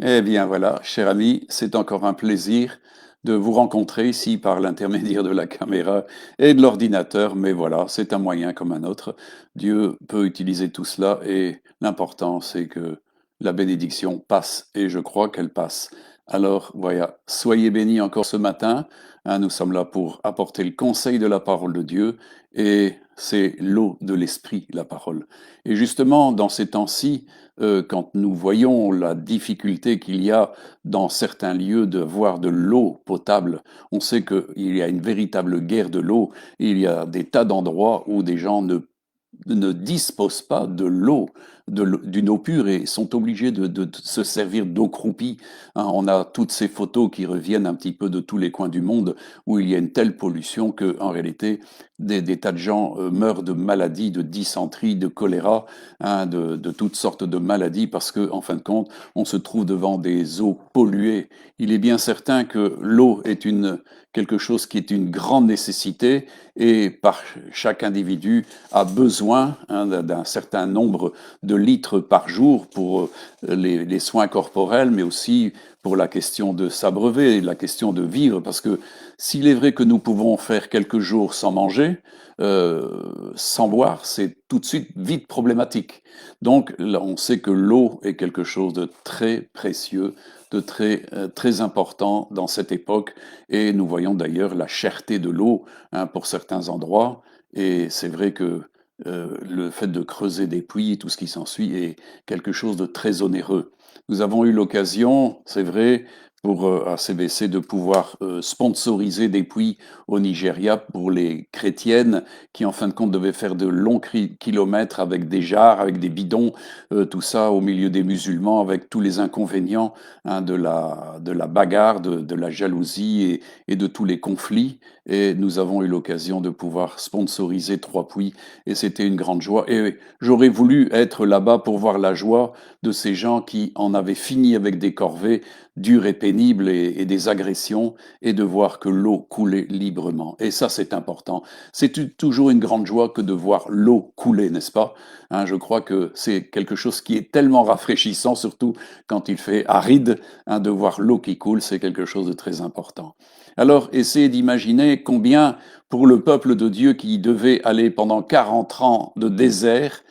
Eh bien voilà, cher ami, c'est encore un plaisir de vous rencontrer ici par l'intermédiaire de la caméra et de l'ordinateur, mais voilà, c'est un moyen comme un autre. Dieu peut utiliser tout cela et l'important c'est que la bénédiction passe et je crois qu'elle passe. Alors voilà, soyez bénis encore ce matin, hein, nous sommes là pour apporter le conseil de la parole de Dieu et c'est l'eau de l'esprit, la parole. Et justement, dans ces temps-ci, quand nous voyons la difficulté qu'il y a dans certains lieux de voir de l'eau potable, on sait qu'il y a une véritable guerre de l'eau. Il y a des tas d'endroits où des gens ne disposent pas de l'eau, d'une eau pure et sont obligés de se servir d'eau croupie. Hein, on a toutes ces photos qui reviennent un petit peu de tous les coins du monde où il y a une telle pollution que, en réalité, des tas de gens meurent de maladies, de dysenterie, de choléra, hein, de toutes sortes de maladies parce que, en fin de compte, on se trouve devant des eaux polluées. Il est bien certain que l'eau est quelque chose qui est une grande nécessité et par chaque individu a besoin, hein, d'un certain nombre de litres par jour pour les soins corporels, mais aussi pour la question de s'abreuver, la question de vivre, parce que s'il est vrai que nous pouvons faire quelques jours sans manger, sans boire, c'est tout de suite vite problématique. Donc là, on sait que l'eau est quelque chose de très précieux, de très important dans cette époque, et nous voyons d'ailleurs la cherté de l'eau, hein, pour certains endroits, et c'est vrai que le fait de creuser des puits, tout ce qui s'ensuit, est quelque chose de très onéreux. Nous avons eu l'occasion, c'est vrai, pour ACBC de pouvoir sponsoriser des puits au Nigeria pour les chrétiennes qui, en fin de compte, devaient faire de longs kilomètres avec des jarres, avec des bidons, tout ça au milieu des musulmans, avec tous les inconvénients, hein, de la bagarre, de la jalousie et de tous les conflits. Et nous avons eu l'occasion de pouvoir sponsoriser 3 puits et c'était une grande joie. Et j'aurais voulu être là-bas pour voir la joie de ces gens qui en avaient fini avec des corvées dures et pénibles et des agressions et de voir que l'eau coulait librement. Et ça, c'est important. C'est toujours une grande joie que de voir l'eau couler, n'est-ce pas? Hein, je crois que c'est quelque chose qui est tellement rafraîchissant, surtout quand il fait aride, hein, de voir l'eau qui coule, c'est quelque chose de très important. Alors, essayez d'imaginer combien, pour le peuple de Dieu qui devait aller pendant 40 ans de désert,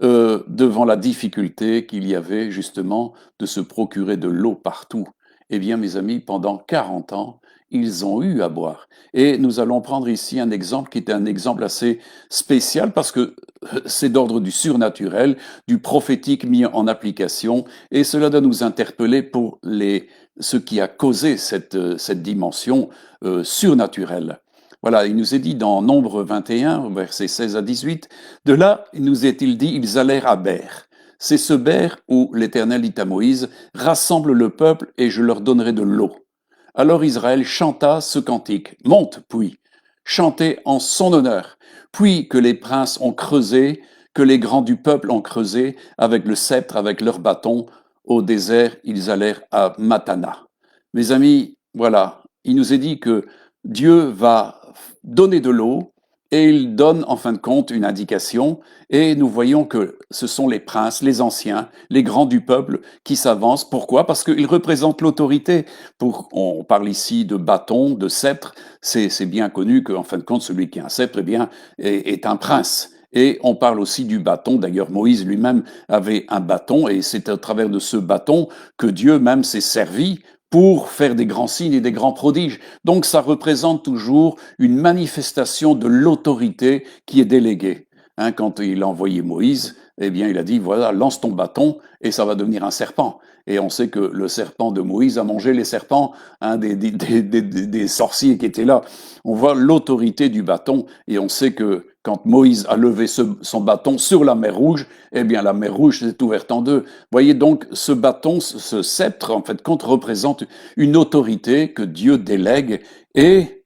devant la difficulté qu'il y avait justement de se procurer de l'eau partout. Eh bien, mes amis, pendant 40 ans, ils ont eu à boire. Et nous allons prendre ici un exemple qui est un exemple assez spécial parce que c'est d'ordre du surnaturel, du prophétique mis en application, et cela doit nous interpeller pour ce qui a causé cette dimension surnaturelle. Voilà, il nous est dit dans Nombre 21, versets 16 à 18, de là, il nous est-il dit, ils allèrent à Ber. C'est ce Ber où l'Éternel dit à Moïse, rassemble le peuple et je leur donnerai de l'eau. Alors Israël chanta ce cantique, monte puis, chantez en son honneur, puis que les princes ont creusé, que les grands du peuple ont creusé, avec le sceptre, avec leur bâton, au désert, ils allèrent à Matana. Mes amis, voilà, il nous est dit que Dieu va donner de l'eau et il donne en fin de compte une indication et nous voyons que ce sont les princes, les anciens, les grands du peuple qui s'avancent. Pourquoi? Parce qu'ils représentent l'autorité. On parle ici de bâton, de sceptre. C'est bien connu qu'en fin de compte, celui qui a un sceptre, eh bien, est un prince. Et on parle aussi du bâton. D'ailleurs, Moïse lui-même avait un bâton et c'est à travers de ce bâton que Dieu même s'est servi pour faire des grands signes et des grands prodiges. Donc ça représente toujours une manifestation de l'autorité qui est déléguée. Hein, quand il a envoyé Moïse, eh bien il a dit, voilà, lance ton bâton et ça va devenir un serpent. Et on sait que le serpent de Moïse a mangé les serpents, hein, des sorciers qui étaient là. On voit l'autorité du bâton et on sait que quand Moïse a levé son bâton sur la mer Rouge, eh bien la mer Rouge s'est ouverte en deux. Voyez donc, ce bâton, ce sceptre, en fait, compte représente une autorité que Dieu délègue et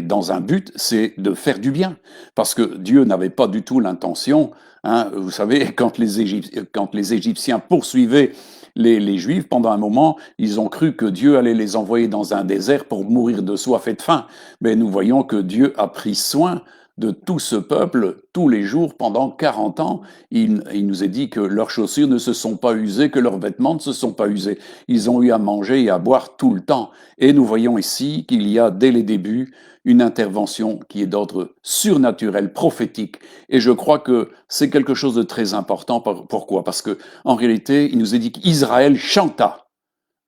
dans un but, c'est de faire du bien. Parce que Dieu n'avait pas du tout l'intention, hein, vous savez, quand les Égyptiens poursuivaient les Juifs, pendant un moment, ils ont cru que Dieu allait les envoyer dans un désert pour mourir de soif et de faim. Mais nous voyons que Dieu a pris soin de tout ce peuple tous les jours pendant 40 ans. Il nous est dit que leurs chaussures ne se sont pas usées, que leurs vêtements ne se sont pas usés. Ils ont eu à manger et à boire tout le temps. Et nous voyons ici qu'il y a dès les débuts une intervention qui est d'ordre surnaturel, prophétique. Et je crois que c'est quelque chose de très important. Pourquoi? Parce que en réalité, il nous est dit qu'Israël chanta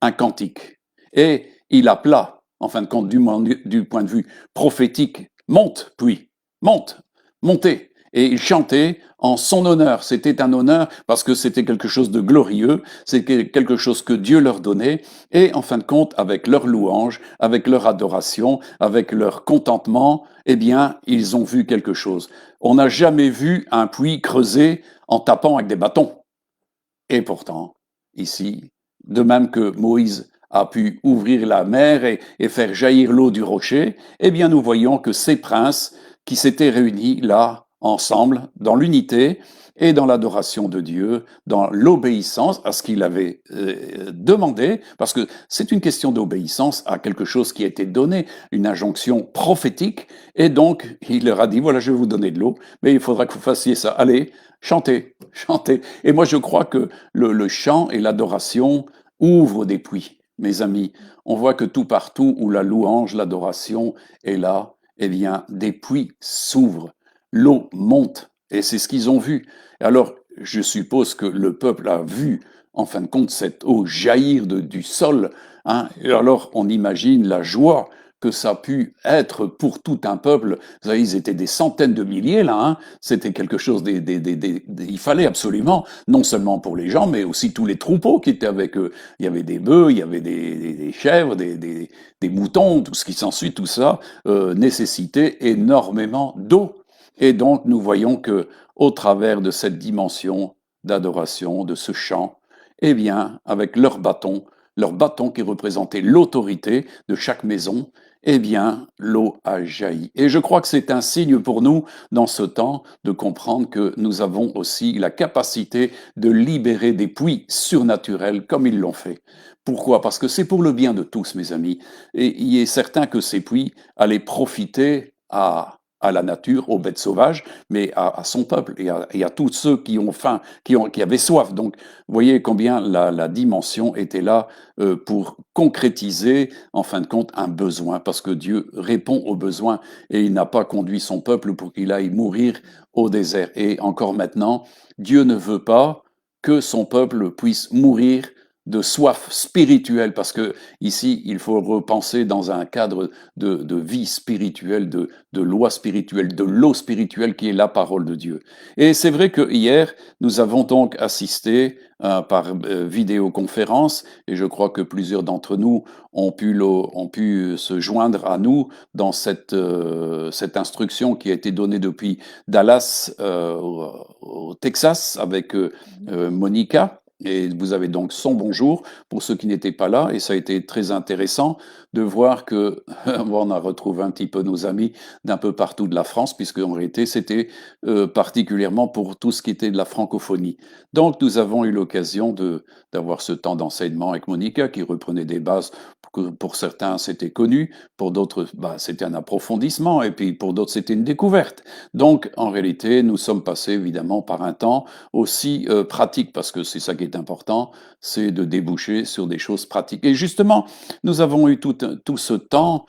un cantique. Et il appela, en fin de compte, du point de vue prophétique, monte, puis, monte, montez. Et il chantait en son honneur. C'était un honneur parce que c'était quelque chose de glorieux, c'était quelque chose que Dieu leur donnait. Et en fin de compte, avec leur louange, avec leur adoration, avec leur contentement, eh bien, ils ont vu quelque chose. On n'a jamais vu un puits creusé en tapant avec des bâtons. Et pourtant, ici, de même que Moïse a pu ouvrir la mer et faire jaillir l'eau du rocher, eh bien nous voyons que ces princes qui s'étaient réunis là, ensemble, dans l'unité et dans l'adoration de Dieu, dans l'obéissance à ce qu'il avait demandé, parce que c'est une question d'obéissance à quelque chose qui a été donné, une injonction prophétique, et donc il leur a dit, voilà, je vais vous donner de l'eau, mais il faudra que vous fassiez ça. Allez, chantez, chantez. Et moi je crois que le chant et l'adoration ouvrent des puits. Mes amis, on voit que tout partout où la louange, l'adoration est là, eh bien, des puits s'ouvrent, l'eau monte, et c'est ce qu'ils ont vu. Alors, je suppose que le peuple a vu, en fin de compte, cette eau jaillir du sol, hein, et alors on imagine la joie que ça a pu être pour tout un peuple. Vous savez, ils étaient des centaines de milliers là, hein. C'était quelque chose, il fallait absolument, non seulement pour les gens, mais aussi tous les troupeaux qui étaient avec eux. Il y avait des bœufs, il y avait des chèvres, des moutons, tout ce qui s'ensuit, tout ça nécessitait énormément d'eau. Et donc, nous voyons que, au travers de cette dimension d'adoration, de ce chant, eh bien, avec leur bâton qui représentait l'autorité de chaque maison, eh bien, l'eau a jailli. Et je crois que c'est un signe pour nous, dans ce temps, de comprendre que nous avons aussi la capacité de libérer des puits surnaturels comme ils l'ont fait. Pourquoi? Parce que c'est pour le bien de tous, mes amis. Et il est certain que ces puits allaient profiter à la nature, aux bêtes sauvages, mais à son peuple et à tous ceux qui ont faim, qui avaient soif. Donc, vous voyez combien la dimension était là pour concrétiser, en fin de compte, un besoin, parce que Dieu répond aux besoins et il n'a pas conduit son peuple pour qu'il aille mourir au désert. Et encore maintenant, Dieu ne veut pas que son peuple puisse mourir de soif spirituelle, parce que ici, il faut repenser dans un cadre de vie spirituelle, de loi spirituelle, de l'eau spirituelle qui est la parole de Dieu. Et c'est vrai que hier, nous avons donc assisté par vidéoconférence, et je crois que plusieurs d'entre nous ont pu se joindre à nous dans cette instruction qui a été donnée depuis Dallas au Texas avec Monica. Et vous avez donc son bonjour pour ceux qui n'étaient pas là. Et ça a été très intéressant de voir que on a retrouvé un petit peu nos amis d'un peu partout de la France, puisque en réalité c'était particulièrement pour tout ce qui était de la francophonie. Donc nous avons eu l'occasion d'avoir ce temps d'enseignement avec Monica qui reprenait des bases que pour certains c'était connu, pour d'autres bah, c'était un approfondissement et puis pour d'autres c'était une découverte. Donc en réalité nous sommes passés évidemment par un temps aussi pratique parce que c'est ça qui est important, c'est de déboucher sur des choses pratiques. Et justement nous avons eu tout ce temps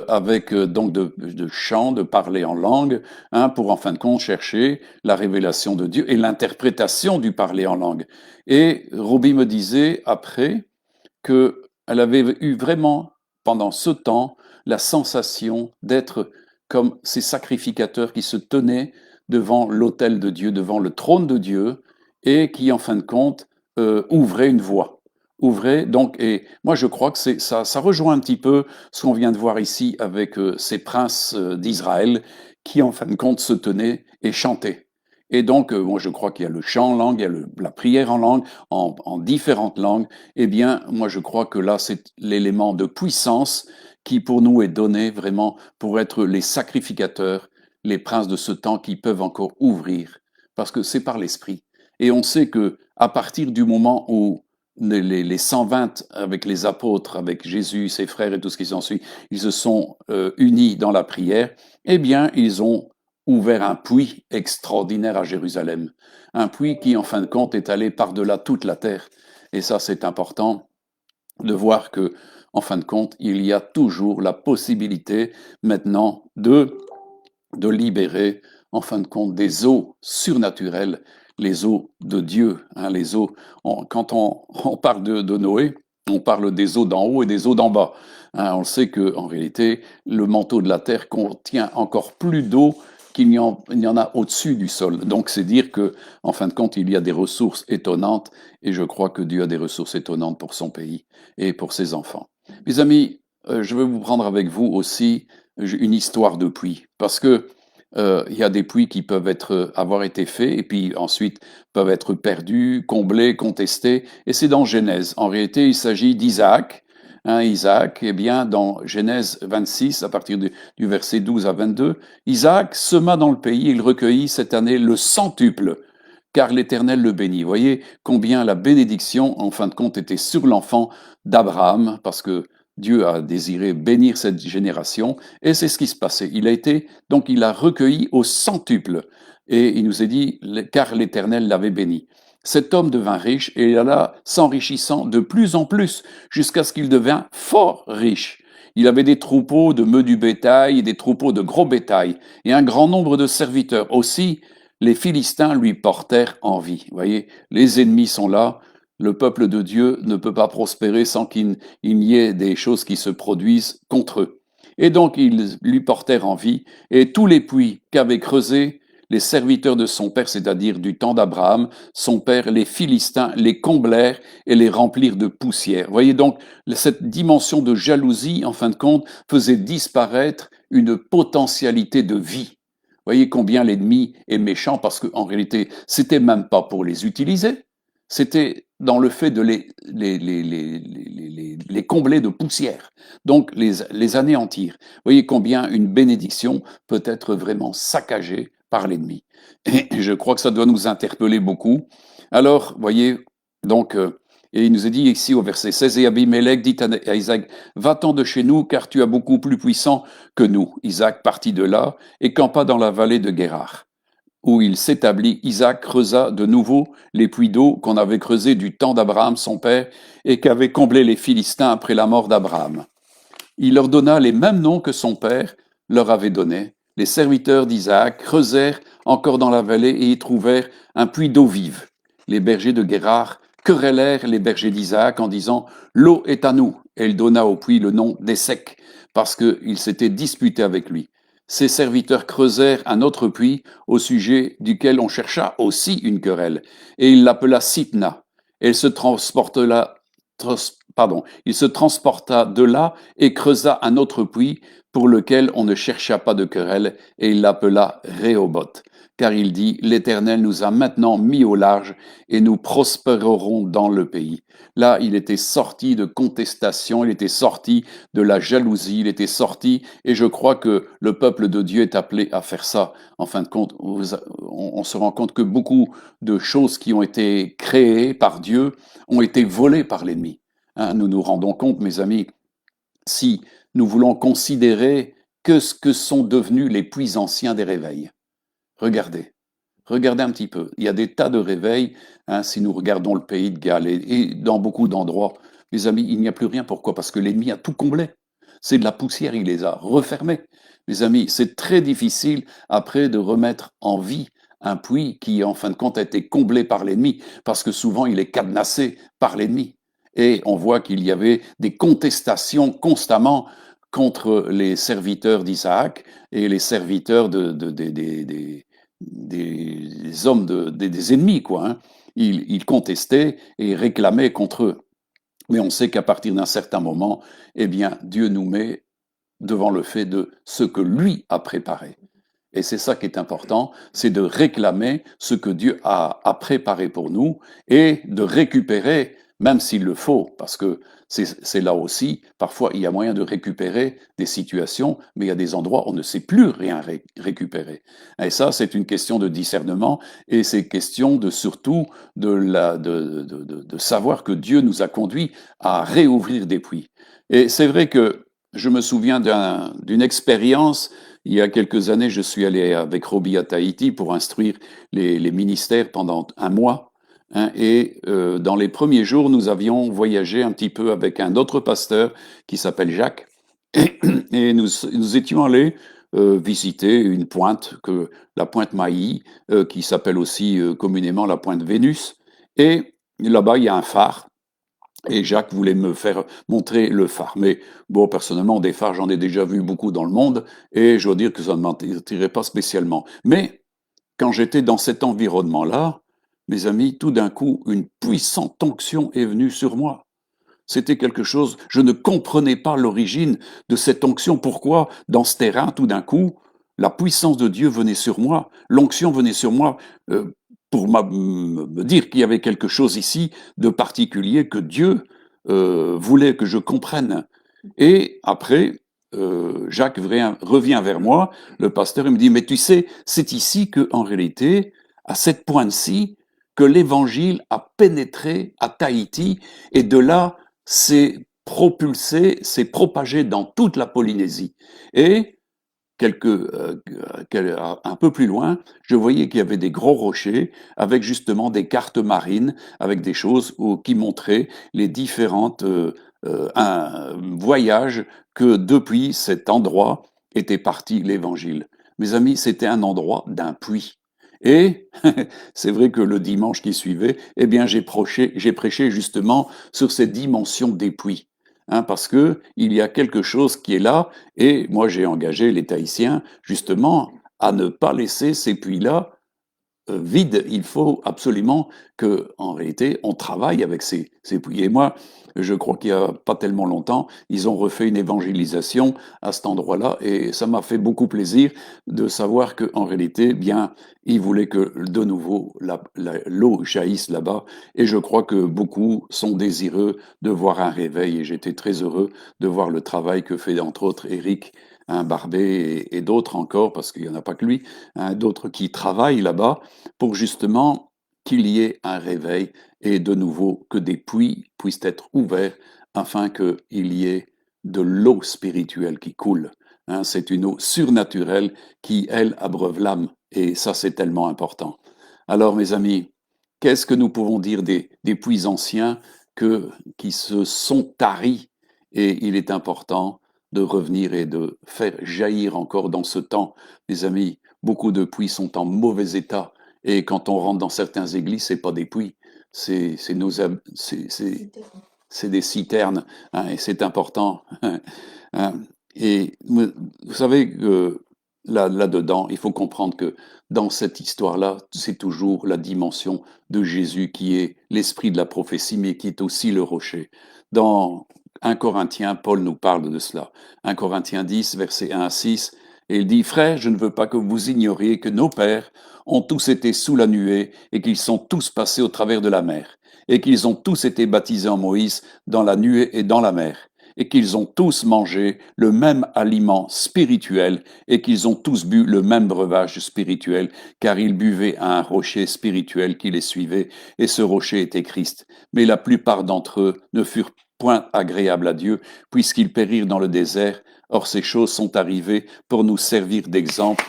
avec donc de chant, de parler en langue, hein, pour en fin de compte chercher la révélation de Dieu et l'interprétation du parler en langue. Et Roby me disait après qu'elle avait eu vraiment pendant ce temps la sensation d'être comme ces sacrificateurs qui se tenaient devant l'autel de Dieu, devant le trône de Dieu, et qui en fin de compte ouvraient une voie. Ouvraient donc, et moi je crois que ça rejoint un petit peu ce qu'on vient de voir ici avec ces princes d'Israël qui en fin de compte se tenaient et chantaient. Et donc, moi je crois qu'il y a le chant en langue, il y a la prière en langue, en différentes langues. Eh bien, moi je crois que là, c'est l'élément de puissance qui pour nous est donné vraiment pour être les sacrificateurs, les princes de ce temps qui peuvent encore ouvrir, parce que c'est par l'esprit. Et on sait que à partir du moment où les 120 avec les apôtres, avec Jésus, ses frères et tout ce qui s'ensuit, ils se sont unis dans la prière, eh bien, ils ont ouvert un puits extraordinaire à Jérusalem. Un puits qui, en fin de compte, est allé par-delà toute la terre. Et ça, c'est important de voir que, en fin de compte, il y a toujours la possibilité maintenant de libérer, en fin de compte, des eaux surnaturelles, les eaux de Dieu, hein, les eaux. Quand on parle de Noé, on parle des eaux d'en haut et des eaux d'en bas. Hein, on sait que, en réalité, le manteau de la terre contient encore plus d'eau il y en a au-dessus du sol. Donc, c'est dire que, en fin de compte, il y a des ressources étonnantes, et je crois que Dieu a des ressources étonnantes pour son pays et pour ses enfants. Mes amis, je veux vous prendre avec vous aussi une histoire de puits, parce que il y a des puits qui peuvent avoir été faits et puis ensuite peuvent être perdus, comblés, contestés. Et c'est dans Genèse. En réalité, il s'agit d'Isaac. Hein, Isaac, eh bien, dans Genèse 26, à partir du verset 12 à 22, Isaac sema dans le pays, il recueillit cette année le centuple, car l'Éternel le bénit. Vous voyez combien la bénédiction, en fin de compte, était sur l'enfant d'Abraham, parce que Dieu a désiré bénir cette génération, et c'est ce qui se passait. Donc il a recueilli au centuple, et il nous est dit, car l'Éternel l'avait béni. Cet homme devint riche, et il alla s'enrichissant de plus en plus, jusqu'à ce qu'il devint fort riche. Il avait des troupeaux de meux du bétail, et des troupeaux de gros bétail, et un grand nombre de serviteurs. Aussi, les Philistins lui portèrent envie. Vous voyez, les ennemis sont là, le peuple de Dieu ne peut pas prospérer sans qu'il y ait des choses qui se produisent contre eux. Et donc ils lui portèrent envie, et tous les puits qu'avaient creusés les serviteurs de son père, c'est-à-dire du temps d'Abraham, son père, les Philistins, les comblèrent et les remplirent de poussière. Vous voyez donc, cette dimension de jalousie, en fin de compte, faisait disparaître une potentialité de vie. Vous voyez combien l'ennemi est méchant, parce qu'en réalité, c'était même pas pour les utiliser, c'était dans le fait de les combler de poussière, donc les anéantir. Vous voyez combien une bénédiction peut être vraiment saccagée par l'ennemi. Et je crois que ça doit nous interpeller beaucoup. Alors, voyez, donc, et il nous est dit ici au verset 16, et Abimelech dit à Isaac, va-t'en de chez nous, car tu es beaucoup plus puissant que nous. Isaac partit de là et campa dans la vallée de Guérar, où il s'établit. Isaac creusa de nouveau les puits d'eau qu'on avait creusés du temps d'Abraham, son père, et qu'avaient comblés les Philistins après la mort d'Abraham. Il leur donna les mêmes noms que son père leur avait donnés. Les serviteurs d'Isaac creusèrent encore dans la vallée et y trouvèrent un puits d'eau vive. Les bergers de Guérar querellèrent les bergers d'Isaac en disant « L'eau est à nous ». Et il donna au puits le nom d'Essek, parce qu'ils s'étaient disputés avec lui. Ses serviteurs creusèrent un autre puits au sujet duquel on chercha aussi une querelle, et il l'appela Sitna. Elle se il se transporta de là et creusa un autre puits pour lequel on ne chercha pas de querelle, et il l'appela Rehoboth, car il dit, l'Éternel nous a maintenant mis au large et nous prospérerons dans le pays. Là, il était sorti de contestation, il était sorti de la jalousie, il était sorti, et je crois que le peuple de Dieu est appelé à faire ça. En fin de compte, on se rend compte que beaucoup de choses qui ont été créées par Dieu ont été volées par l'ennemi. Hein, nous nous rendons compte, mes amis, si nous voulons considérer que ce que sont devenus les puits anciens des réveils. Regardez, regardez un petit peu. Il y a des tas de réveils, hein, si nous regardons le pays de Galles et dans beaucoup d'endroits. Mes amis, il n'y a plus rien. Pourquoi? Parce que l'ennemi a tout comblé. C'est de la poussière, il les a refermés. Mes amis, c'est très difficile après de remettre en vie un puits qui, en fin de compte, a été comblé par l'ennemi, parce que souvent il est cadenassé par l'ennemi. Et on voit qu'il y avait des contestations constamment contre les serviteurs d'Isaac et les serviteurs des hommes des ennemis, quoi. Hein. Ils contestaient et réclamaient contre eux. Mais on sait qu'à partir d'un certain moment, eh bien, Dieu nous met devant le fait de ce que lui a préparé. Et c'est ça qui est important, c'est de réclamer ce que Dieu a préparé pour nous et de récupérer, même s'il le faut, parce que c'est là aussi, parfois il y a moyen de récupérer des situations, mais il y a des endroits où on ne sait plus rien récupérer. Et ça, c'est une question de discernement et c'est question de surtout de savoir que Dieu nous a conduits à réouvrir des puits. Et c'est vrai que je me souviens d'une expérience il y a quelques années, je suis allé avec Roby à Tahiti pour instruire les ministères pendant un mois, hein, et dans les premiers jours, nous avions voyagé un petit peu avec un autre pasteur qui s'appelle Jacques, et nous étions allés visiter une pointe, la pointe Maï, qui s'appelle aussi communément la pointe Vénus, et là-bas, il y a un phare. Et Jacques voulait me faire montrer le phare. Mais bon, personnellement, des phares, j'en ai déjà vu beaucoup dans le monde, et je dois dire que ça ne m'attirait pas spécialement. Mais quand j'étais dans cet environnement-là, mes amis, tout d'un coup, une puissante onction est venue sur moi. C'était quelque chose, je ne comprenais pas l'origine de cette onction. Pourquoi, dans ce terrain, tout d'un coup, la puissance de Dieu venait sur moi, l'onction venait sur moi euh, pour me dire qu'il y avait quelque chose ici de particulier que Dieu voulait que je comprenne. Et après, Jacques revient vers moi, le pasteur, il me dit, mais tu sais, c'est ici que, en réalité, à cette pointe-ci, que l'évangile a pénétré à Tahiti, et de là, s'est propulsé, s'est propagé dans toute la Polynésie. Et un peu plus loin, je voyais qu'il y avait des gros rochers avec justement des cartes marines, avec des choses qui montraient les différentes voyages que depuis cet endroit était parti l'évangile. Mes amis, c'était un endroit d'un puits. Et c'est vrai que le dimanche qui suivait, eh bien, j'ai prêché justement sur cette dimension des puits. Hein, parce que il y a quelque chose qui est là, et moi j'ai engagé les Tahitiens justement à ne pas laisser ces puits-là vide. Il faut absolument que, en réalité, on travaille avec ces puits. Et moi, je crois qu'il y a pas tellement longtemps, ils ont refait une évangélisation à cet endroit-là, et ça m'a fait beaucoup plaisir de savoir que, en réalité, bien, ils voulaient que de nouveau l'eau jaillisse là-bas. Et je crois que beaucoup sont désireux de voir un réveil. Et j'étais très heureux de voir le travail que fait entre autres Eric, un Barbet et d'autres encore, parce qu'il n'y en a pas que lui, hein, d'autres qui travaillent là-bas pour justement qu'il y ait un réveil et de nouveau que des puits puissent être ouverts afin qu'il y ait de l'eau spirituelle qui coule. Hein, c'est une eau surnaturelle qui, elle, abreuve l'âme. Et ça, c'est tellement important. Alors, mes amis, qu'est-ce que nous pouvons dire des puits anciens qui se sont taris? Et il est important de revenir et de faire jaillir encore dans ce temps. Mes amis, beaucoup de puits sont en mauvais état. Et quand on rentre dans certaines églises, c'est pas des puits, c'est nos, c'est des citernes, hein, et c'est important. Hein. Et vous savez que là-dedans, il faut comprendre que dans cette histoire-là, c'est toujours la dimension de Jésus qui est l'esprit de la prophétie, mais qui est aussi le rocher. Dans 1 Corinthiens, Paul nous parle de cela. 1 Corinthiens 10, versets 1 à 6, et il dit, Frères, je ne veux pas que vous ignoriez que nos pères ont tous été sous la nuée et qu'ils sont tous passés au travers de la mer, et qu'ils ont tous été baptisés en Moïse dans la nuée et dans la mer, et qu'ils ont tous mangé le même aliment spirituel, et qu'ils ont tous bu le même breuvage spirituel, car ils buvaient à un rocher spirituel qui les suivait, et ce rocher était Christ. Mais la plupart d'entre eux ne furent point agréables à Dieu, puisqu'ils périrent dans le désert. Or ces choses sont arrivées pour nous servir d'exemple,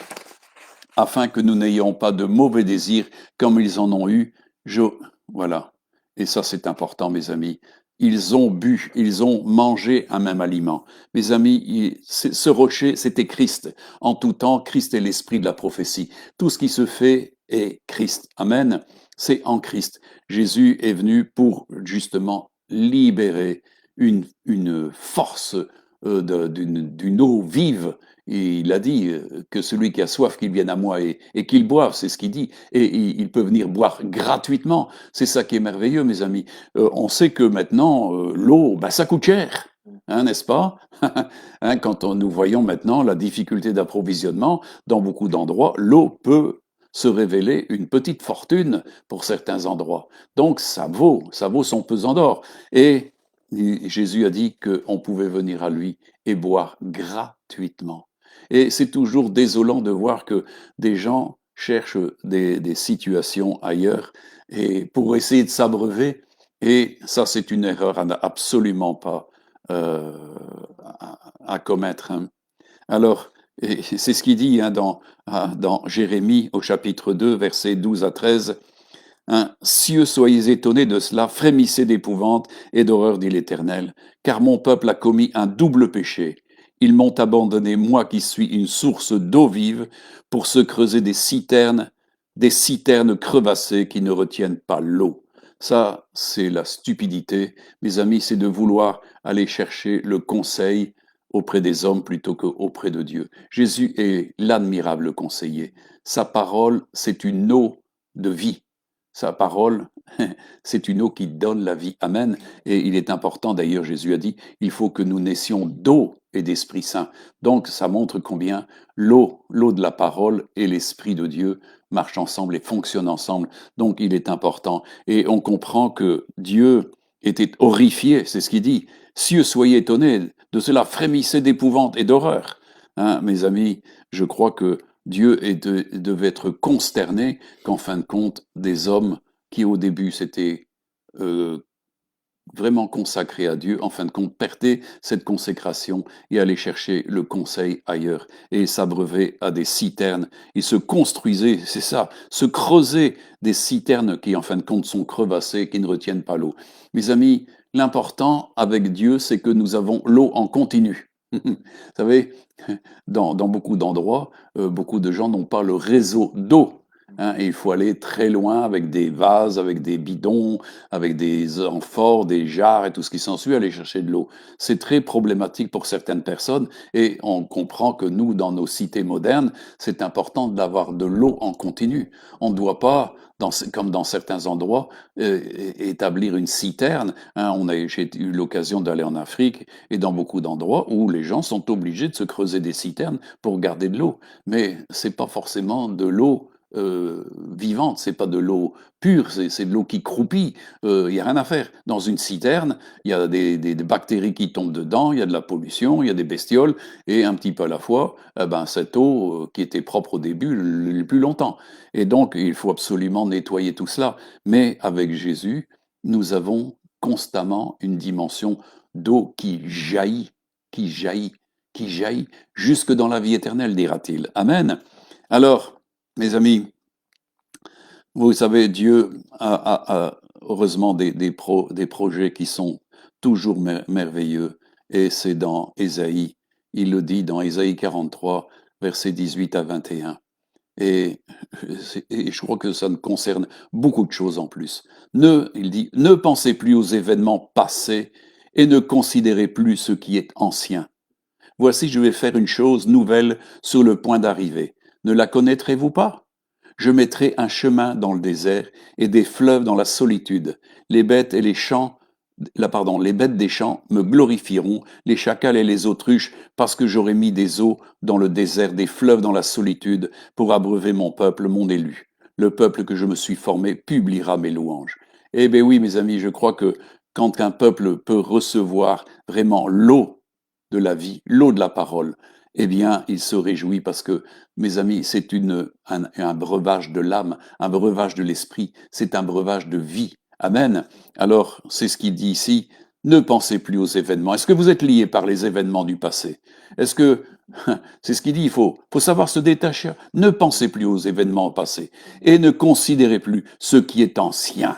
afin que nous n'ayons pas de mauvais désirs comme ils en ont eu. Voilà. Et ça, c'est important, mes amis. Ils ont bu, ils ont mangé un même aliment. Mes amis, ce rocher, c'était Christ. En tout temps, Christ est l'esprit de la prophétie. Tout ce qui se fait est Christ. Amen. C'est en Christ. Jésus est venu pour justement libérer une force d'une eau vive. Et il a dit que celui qui a soif, qu'il vienne à moi et qu'il boive, c'est ce qu'il dit. Et il peut venir boire gratuitement. C'est ça qui est merveilleux, mes amis. On sait que maintenant, l'eau, ben, ça coûte cher, hein, n'est-ce pas? Hein, quand nous voyons maintenant la difficulté d'approvisionnement dans beaucoup d'endroits, l'eau peut se révéler une petite fortune pour certains endroits. Donc ça vaut son pesant d'or. Et Jésus a dit qu'on pouvait venir à lui et boire gratuitement. Et c'est toujours désolant de voir que des gens cherchent des situations ailleurs et pour essayer de s'abreuver. Et ça, c'est une erreur à absolument pas euh, à commettre. Hein. Alors, Et c'est ce qu'il dit hein, dans Jérémie au chapitre 2, versets 12 à 13. Hein, cieux, soyez étonnés de cela, frémissez d'épouvante et d'horreur, dit l'Éternel, car mon peuple a commis un double péché. Ils m'ont abandonné, moi qui suis une source d'eau vive, pour se creuser des citernes crevassées qui ne retiennent pas l'eau. Ça, c'est la stupidité, mes amis, c'est de vouloir aller chercher le conseil auprès des hommes plutôt qu'auprès de Dieu. Jésus est l'admirable conseiller. Sa parole, c'est une eau de vie. Sa parole, c'est une eau qui donne la vie. Amen. Et il est important, d'ailleurs, Jésus a dit, il faut que nous naissions d'eau et d'Esprit Saint. Donc, ça montre combien l'eau de la parole et l'Esprit de Dieu marchent ensemble et fonctionnent ensemble. Donc, il est important. Et on comprend que Dieu était horrifié, c'est ce qu'il dit. Cieux, soyez étonnés, de cela frémissez d'épouvante et d'horreur. Hein, mes amis, je crois que devait être consterné qu'en fin de compte, des hommes qui au début s'étaient euh, vraiment consacrés à Dieu, en fin de compte, perdaient cette consécration et allaient chercher le conseil ailleurs et s'abreuvaient à des citernes. Ils se construisaient, c'est ça, se creusaient des citernes qui, en fin de compte, sont crevassées, qui ne retiennent pas l'eau. Mes amis, l'important avec Dieu, c'est que nous avons l'eau en continu. Vous savez, dans beaucoup d'endroits, beaucoup de gens n'ont pas le réseau d'eau. Hein, et il faut aller très loin avec des vases, avec des bidons, avec des amphores, des jarres et tout ce qui s'ensuit, aller chercher de l'eau. C'est très problématique pour certaines personnes et on comprend que nous, dans nos cités modernes, c'est important d'avoir de l'eau en continu. On ne doit pas, comme dans certains endroits, établir une citerne. Hein, j'ai eu l'occasion d'aller en Afrique et dans beaucoup d'endroits où les gens sont obligés de se creuser des citernes pour garder de l'eau. Mais c'est pas forcément de l'eau vivante, c'est pas de l'eau pure, c'est de l'eau qui croupit. Il y a rien à faire. Dans une citerne, il y a des bactéries qui tombent dedans, il y a de la pollution, il y a des bestioles, et un petit peu à la fois, cette eau qui était propre au début, le plus longtemps. Et donc, il faut absolument nettoyer tout cela. Mais avec Jésus, nous avons constamment une dimension d'eau qui jaillit, qui jaillit, qui jaillit, jusque dans la vie éternelle, dira-t-il. Amen. Alors, mes amis, vous savez, Dieu a heureusement des projets qui sont toujours merveilleux. Et c'est dans Ésaïe, il le dit dans Ésaïe 43, versets 18 à 21. Et, et je crois que ça ne concerne beaucoup de choses en plus. Il dit, ne pensez plus aux événements passés et ne considérez plus ce qui est ancien. Voici, je vais faire une chose nouvelle sur le point d'arriver. Ne la connaîtrez-vous pas? Je mettrai un chemin dans le désert et des fleuves dans la solitude. Les bêtes et les champs, les bêtes des champs me glorifieront, les chacals et les autruches, parce que j'aurai mis des eaux dans le désert, des fleuves dans la solitude, pour abreuver mon peuple, mon élu. Le peuple que je me suis formé publiera mes louanges. Eh bien oui, mes amis, je crois que quand un peuple peut recevoir vraiment l'eau de la vie, l'eau de la parole, eh bien, il se réjouit parce que, mes amis, c'est un breuvage de l'âme, un breuvage de l'esprit, c'est un breuvage de vie. Amen. Alors, c'est ce qu'il dit ici. Ne pensez plus aux événements. Est-ce que vous êtes lié par les événements du passé? Est-ce que, c'est ce qu'il dit, faut savoir se détacher. Ne pensez plus aux événements passés et ne considérez plus ce qui est ancien.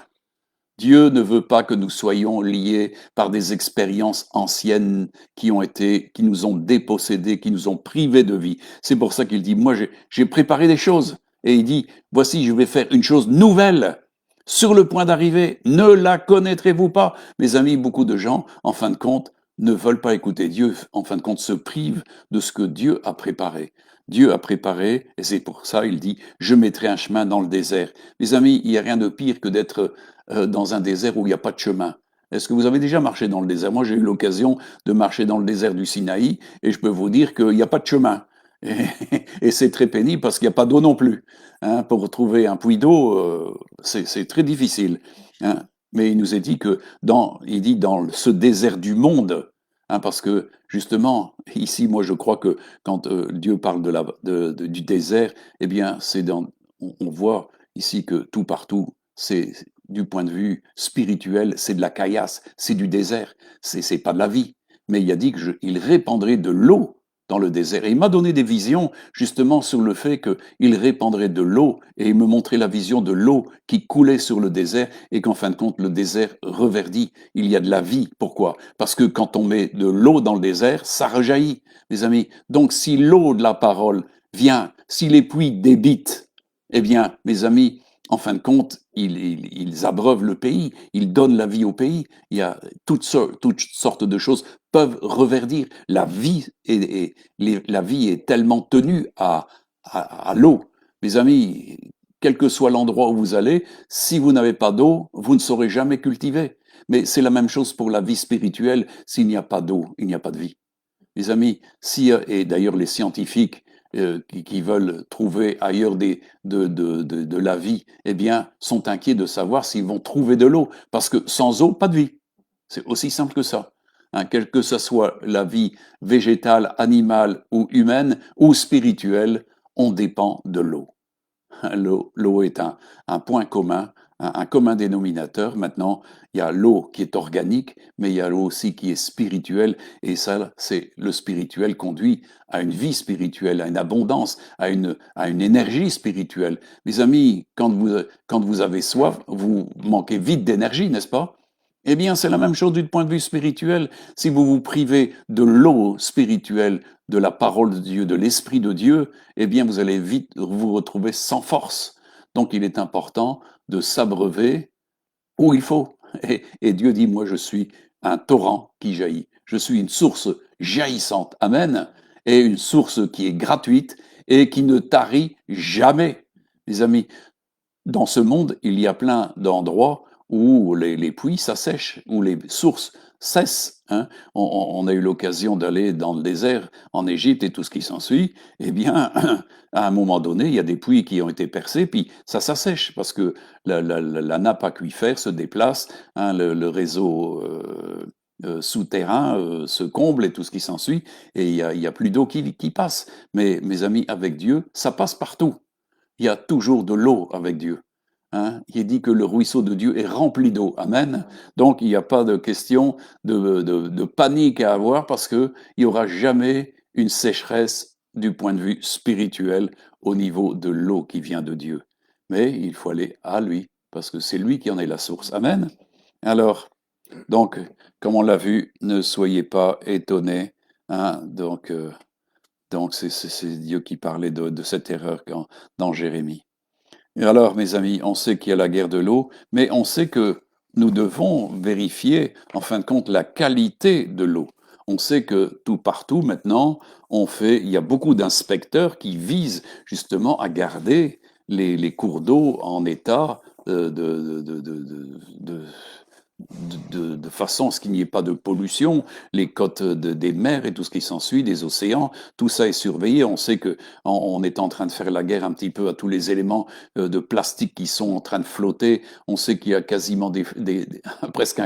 Dieu ne veut pas que nous soyons liés par des expériences anciennes qui nous ont dépossédés, qui nous ont privés de vie. C'est pour ça qu'il dit, moi j'ai préparé des choses. Et il dit, voici, je vais faire une chose nouvelle sur le point d'arriver. Ne la connaîtrez-vous pas? Mes amis, beaucoup de gens, en fin de compte, ne veulent pas écouter Dieu, en fin de compte, se privent de ce que Dieu a préparé. Dieu a préparé, et c'est pour ça, il dit, je mettrai un chemin dans le désert. Mes amis, il n'y a rien de pire que d'être dans un désert où il n'y a pas de chemin. Est-ce que vous avez déjà marché dans le désert? Moi, j'ai eu l'occasion de marcher dans le désert du Sinaï et je peux vous dire qu'il n'y a pas de chemin. Et c'est très pénible parce qu'il n'y a pas d'eau non plus. Hein, pour trouver un puits d'eau, c'est très difficile. Hein. Mais il nous est dit que il dit dans ce désert du monde, hein, parce que justement, ici, moi, je crois que quand Dieu parle du désert, eh bien, on voit ici que tout partout, c'est du point de vue spirituel, c'est de la caillasse, c'est du désert, c'est pas de la vie. Mais il a dit qu'il répandrait de l'eau dans le désert. Et il m'a donné des visions justement sur le fait qu'il répandrait de l'eau et il me montrait la vision de l'eau qui coulait sur le désert et qu'en fin de compte, le désert reverdit. Il y a de la vie. Pourquoi? Parce que quand on met de l'eau dans le désert, ça rejaillit, mes amis. Donc si l'eau de la parole vient, si les puits débitent, eh bien, mes amis, en fin de compte, ils abreuvent le pays, ils donnent la vie au pays. Il y a toutes sortes de choses peuvent reverdir. La vie est tellement tenue à l'eau. Mes amis, quel que soit l'endroit où vous allez, si vous n'avez pas d'eau, vous ne saurez jamais cultiver. Mais c'est la même chose pour la vie spirituelle. S'il n'y a pas d'eau, il n'y a pas de vie. Mes amis, si, et d'ailleurs les scientifiques qui veulent trouver ailleurs de la vie, eh bien, sont inquiets de savoir s'ils vont trouver de l'eau. Parce que sans eau, pas de vie. C'est aussi simple que ça. Hein, quelle que ce soit la vie végétale, animale ou humaine ou spirituelle, on dépend de l'eau. L'eau est un point commun, un commun dénominateur. Maintenant, il y a l'eau qui est organique, mais il y a l'eau aussi qui est spirituelle. Et ça, c'est le spirituel conduit à une vie spirituelle, à une abondance, à une énergie spirituelle. Mes amis, quand vous avez soif, vous manquez vite d'énergie, n'est-ce pas? Eh bien, c'est la même chose du point de vue spirituel. Si vous vous privez de l'eau spirituelle, de la parole de Dieu, de l'Esprit de Dieu, eh bien, vous allez vite vous retrouver sans force. Donc, il est important de s'abreuver où il faut. Et Dieu dit, moi, je suis un torrent qui jaillit. Je suis une source jaillissante. Amen. Et une source qui est gratuite et qui ne tarit jamais. Les amis, dans ce monde, il y a plein d'endroits où les puits s'assèchent, où les sources cessent. Hein. On a eu l'occasion d'aller dans le désert en Égypte et tout ce qui s'ensuit. Eh bien, à un moment donné, il y a des puits qui ont été percés, puis ça s'assèche parce que la nappe aquifère se déplace, hein, le réseau souterrain se comble et tout ce qui s'ensuit, et il y a plus d'eau qui passe. Mais mes amis, avec Dieu, ça passe partout. Il y a toujours de l'eau avec Dieu. Hein. Il est dit que le ruisseau de Dieu est rempli d'eau. Amen. Donc, il n'y a pas de question de panique à avoir parce qu'il n'y aura jamais une sécheresse du point de vue spirituel au niveau de l'eau qui vient de Dieu. Mais il faut aller à lui parce que c'est lui qui en est la source. Amen. Alors, donc, comme on l'a vu, ne soyez pas étonnés. Hein. Donc c'est Dieu qui parlait de cette erreur dans Jérémie. Et alors, mes amis, on sait qu'il y a la guerre de l'eau, mais on sait que nous devons vérifier, en fin de compte, la qualité de l'eau. On sait que tout partout, maintenant, il y a beaucoup d'inspecteurs qui visent justement à garder les cours d'eau en état de façon à ce qu'il n'y ait pas de pollution, les côtes des mers et tout ce qui s'ensuit, des océans, tout ça est surveillé. On sait que on est en train de faire la guerre un petit peu à tous les éléments de plastique qui sont en train de flotter. On sait qu'il y a quasiment presque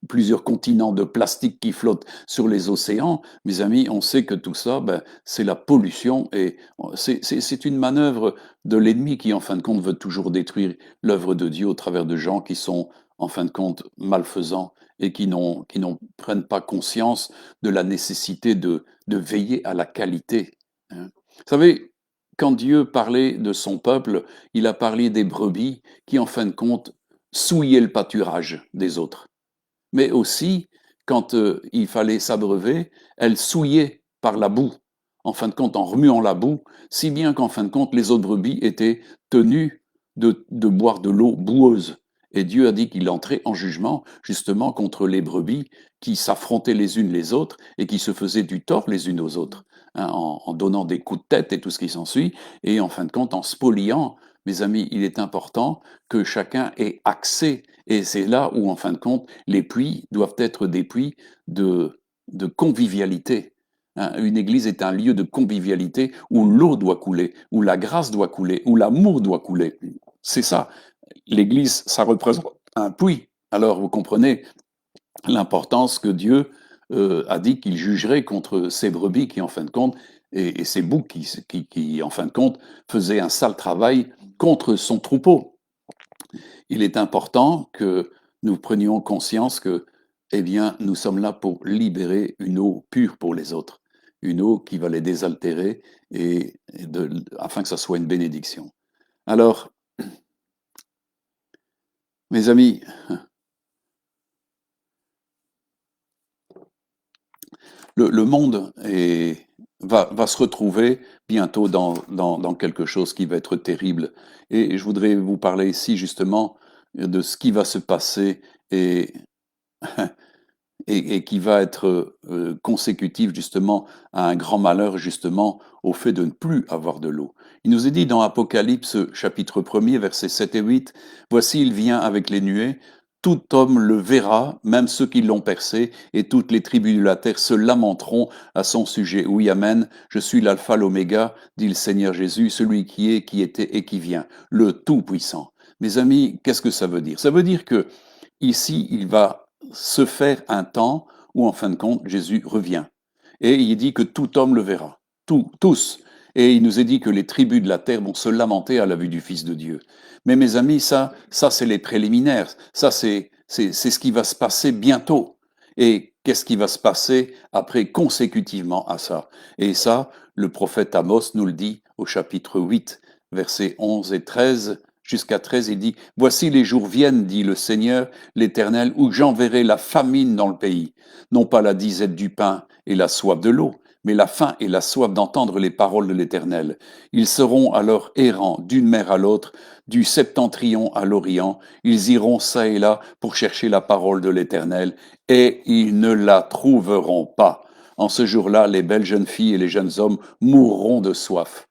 plusieurs continents de plastique qui flottent sur les océans. Mes amis, on sait que tout ça, ben, c'est la pollution et c'est une manœuvre de l'ennemi qui, en fin de compte, veut toujours détruire l'œuvre de Dieu au travers de gens qui sont en fin de compte, malfaisants et qui prennent pas conscience de la nécessité de veiller à la qualité. Hein. Vous savez, quand Dieu parlait de son peuple, il a parlé des brebis qui, en fin de compte, souillaient le pâturage des autres. Mais aussi, quand il fallait s'abreuver, elles souillaient par la boue, en fin de compte, en remuant la boue, si bien qu'en fin de compte, les autres brebis étaient tenues de boire de l'eau boueuse. Et Dieu a dit qu'il entrait en jugement justement contre les brebis qui s'affrontaient les unes les autres et qui se faisaient du tort les unes aux autres, hein, en donnant des coups de tête et tout ce qui s'ensuit, et en fin de compte en spoliant. Mes amis, il est important que chacun ait accès, et c'est là où, en fin de compte, les puits doivent être des puits de convivialité. Hein. Une église est un lieu de convivialité où l'eau doit couler, où la grâce doit couler, où l'amour doit couler. C'est ça. L'Église, ça représente un puits. Alors, vous comprenez l'importance que Dieu a dit qu'il jugerait contre ces brebis qui, en fin de compte, et ces boucs qui, en fin de compte, faisaient un sale travail contre son troupeau. Il est important que nous prenions conscience que, eh bien, nous sommes là pour libérer une eau pure pour les autres. une eau qui va les désaltérer afin que ça soit une bénédiction. Alors, mes amis, le monde va se retrouver bientôt dans quelque chose qui va être terrible. Et je voudrais vous parler ici justement de ce qui va se passer et, et qui va être consécutif justement à un grand malheur, justement au fait de ne plus avoir de l'eau. Il nous est dit dans Apocalypse chapitre 1er, versets 7 et 8, Voici, il vient avec les nuées, tout homme le verra, même ceux qui l'ont percé, et toutes les tribus de la terre se lamenteront à son sujet. Oui, Amen, je suis l'alpha, l'oméga, dit le Seigneur Jésus, celui qui est, qui était et qui vient, le Tout-Puissant. Mes amis, qu'est-ce que ça veut dire? Ça veut dire que ici, il va se faire un temps où, en fin de compte, Jésus revient. Et il dit que tout homme le verra, tous. Et il nous est dit que les tribus de la terre vont se lamenter à la vue du Fils de Dieu. Mais mes amis, ça c'est les préliminaires. Ça, c'est ce qui va se passer bientôt. Et qu'est-ce qui va se passer après consécutivement à ça? Et ça, le prophète Amos nous le dit au chapitre 8, versets 11 et 13 jusqu'à 13, il dit, Voici les jours viennent, dit le Seigneur, l'Éternel, où j'enverrai la famine dans le pays, non pas la disette du pain et la soif de l'eau, mais la faim et la soif d'entendre les paroles de l'Éternel. Ils seront alors errants d'une mer à l'autre, du septentrion à l'orient, ils iront çà et là pour chercher la parole de l'Éternel, et ils ne la trouveront pas. En ce jour-là, les belles jeunes filles et les jeunes hommes mourront de soif